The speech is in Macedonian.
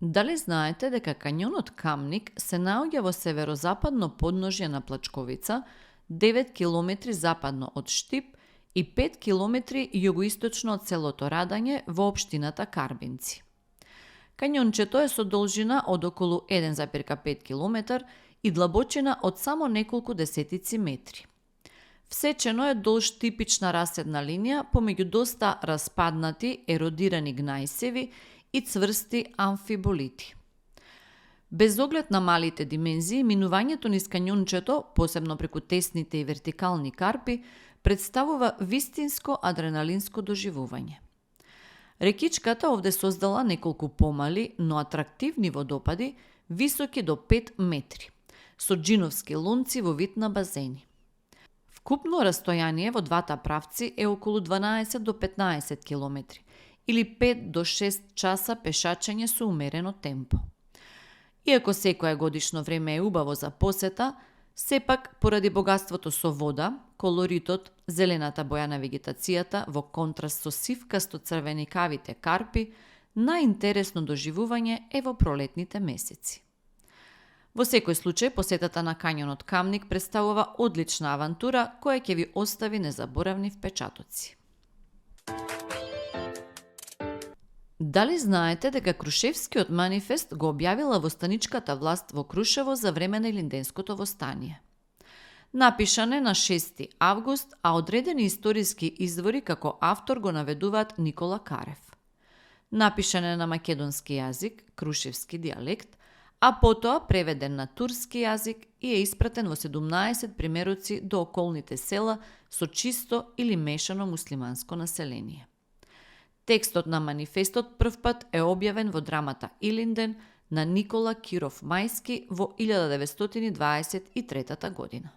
Дали знаете дека кањонот Камник се наоѓа во северозападно подножје на Плачковица, 9 км западно од Штип и 5 км југоисточно од селото Радање во општината Карбинци. Кањончето е со должина од околу 1,5 км и длабочина од само неколку десетици метри. Всечено е долж типична раседна линија помеѓу доста распаднати, еродирани гнајсеви и цврсти амфиболити. Без оглед на малите димензии, минувањето низ кањончето, посебно преку тесните и вертикални карпи, представува вистинско адреналинско доживување. Рекичката овде создала неколку помали, но атрактивни водопади, високи до 5 метри, со джиновски лунци во вид на базени. Вкупно растојание во двата правци е околу 12 до 15 км, или 5 до 6 часа пешачење со умерено темпо. Иако секое годишно време е убаво за посета, сепак, поради богатството со вода, колоритот, зелената боја на вегетацијата во контраст со сивкасто-црвеникавите карпи, најинтересно доживување е во пролетните месеци. Во секој случај, посетата на кањонот Камник представува одлична авантура која ќе ви остави незаборавни впечатоци. Дали знаете дека Крушевскиот манифест го објавила востаничката власт во Крушево за време на Илинденското востание? Напишан е на 6 август, а одредени историски извори како автор го наведуваат Никола Карев. Напишан е на македонски јазик, крушевски дијалект, а потоа преведен на турски јазик и е испратен во 17 примеруци до околните села со чисто или мешано муслиманско население. Текстот на манифестот првпат е објавен во драмата Илинден на Никола Киров Мајски во 1923 година.